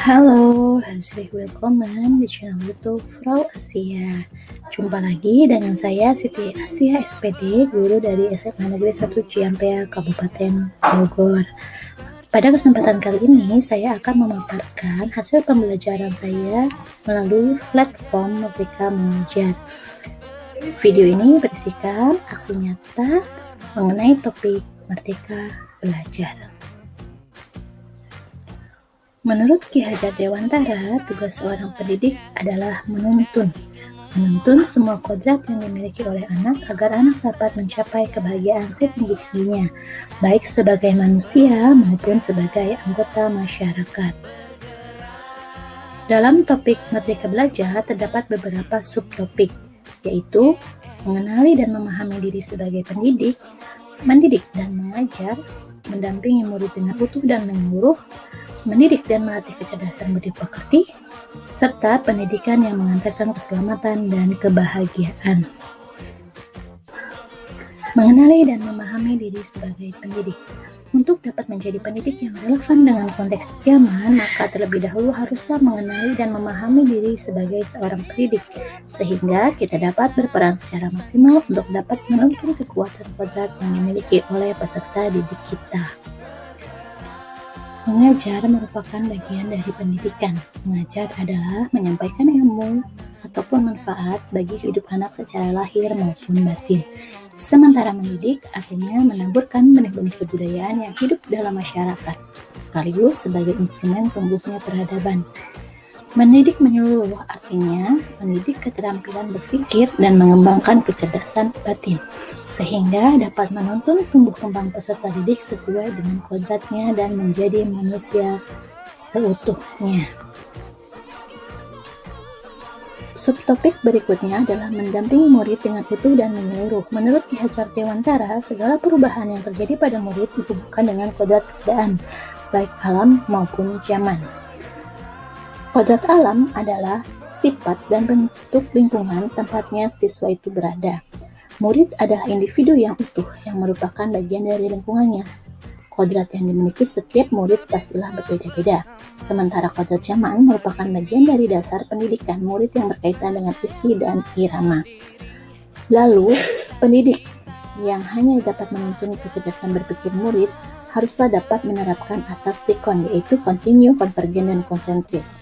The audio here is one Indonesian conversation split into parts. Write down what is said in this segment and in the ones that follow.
Halo, herzlich willkommen di channel YouTube Frau Asia. Jumpa lagi dengan saya Siti Asia SPD, guru dari SMA Negeri 1 Ciampea, Kabupaten Bogor. Pada kesempatan kali ini, saya akan memaparkan hasil pembelajaran saya melalui platform Merdeka Mengajar. Video ini berisikan aksi nyata mengenai topik Merdeka Belajar. Menurut Ki Hajar Dewantara, tugas seorang pendidik adalah menuntun semua kodrat yang dimiliki oleh anak agar anak dapat mencapai kebahagiaan setinggi-tingginya, baik sebagai manusia maupun sebagai anggota masyarakat. Dalam topik Merdeka Belajar terdapat beberapa subtopik, yaitu mengenali dan memahami diri sebagai pendidik, mendidik dan mengajar, mendampingi murid dengan utuh dan menyeluruh, mendidik dan melatih kecerdasan budi pekerti, serta pendidikan yang mengantarkan keselamatan dan kebahagiaan. Mengenali dan memahami diri sebagai pendidik. Untuk dapat menjadi pendidik yang relevan dengan konteks zaman, maka terlebih dahulu haruslah mengenali dan memahami diri sebagai seorang pendidik, sehingga kita dapat berperan secara maksimal untuk dapat menuntun kekuatan kodrat yang dimiliki oleh peserta didik kita. Mengajar merupakan bagian dari pendidikan. Mengajar adalah menyampaikan ilmu ataupun manfaat bagi hidup anak secara lahir maupun batin. Sementara mendidik artinya menaburkan benih-benih kebudayaan yang hidup dalam masyarakat, sekaligus sebagai instrumen tumbuhnya peradaban. Mendidik menyeluruh artinya mendidik keterampilan berpikir dan mengembangkan kecerdasan batin, sehingga dapat menuntun tumbuh kembang peserta didik sesuai dengan kodratnya dan menjadi manusia seutuhnya. Subtopik berikutnya adalah mendampingi murid dengan utuh dan menyeluruh. Menurut Ki Hajar Dewantara, segala perubahan yang terjadi pada murid dihubungkan dengan kodrat keadaan, baik alam maupun zaman. Kodrat alam adalah sifat dan bentuk lingkungan tempatnya siswa itu berada. Murid adalah individu yang utuh yang merupakan bagian dari lingkungannya. Kodrat yang dimiliki setiap murid pastilah berbeda-beda. Sementara kodrat zaman merupakan bagian dari dasar pendidikan murid yang berkaitan dengan isi dan irama. Lalu, pendidik yang hanya dapat menuntun kecerdasan berpikir murid haruslah dapat menerapkan asas Sikon, yaitu kontinu, konvergen, dan konsentris.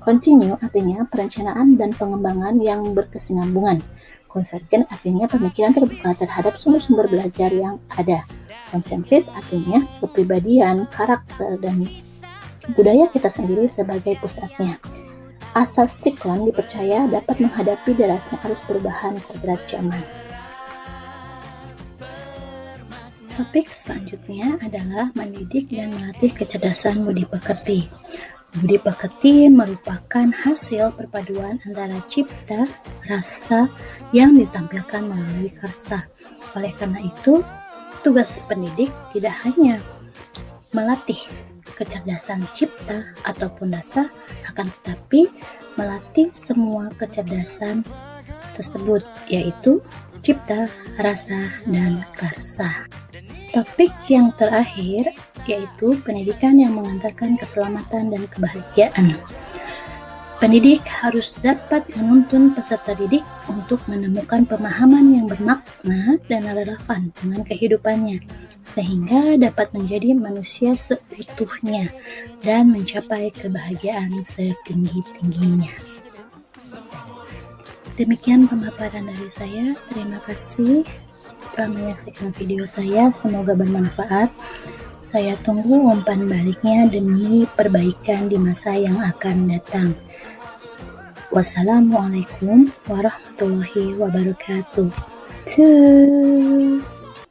Kontinu artinya perencanaan dan pengembangan yang berkesinambungan. Konvergen artinya pemikiran terbuka terhadap sumber-sumber belajar yang ada. Konsentris artinya kepribadian, karakter, dan budaya kita sendiri sebagai pusatnya. Asas Sikon dipercaya dapat menghadapi derasnya arus perubahan kodrat zaman. Topik selanjutnya adalah mendidik dan melatih kecerdasan budi pekerti. Budi pekerti merupakan hasil perpaduan antara cipta, rasa yang ditampilkan melalui karsa. Oleh karena itu, tugas pendidik tidak hanya melatih kecerdasan cipta ataupun rasa, akan tetapi melatih semua kecerdasan tersebut, yaitu cipta, rasa, dan karsa. Topik yang terakhir yaitu pendidikan yang mengantarkan keselamatan dan kebahagiaan. Pendidik harus dapat menuntun peserta didik untuk menemukan pemahaman yang bermakna dan relevan dengan kehidupannya, sehingga dapat menjadi manusia seutuhnya dan mencapai kebahagiaan setinggi-tingginya. Demikian pemaparan dari saya. Terima kasih telah menyaksikan video saya, semoga bermanfaat. Saya tunggu umpan baliknya demi perbaikan di masa yang akan datang. Wassalamualaikum warahmatullahi wabarakatuh. Tschüss.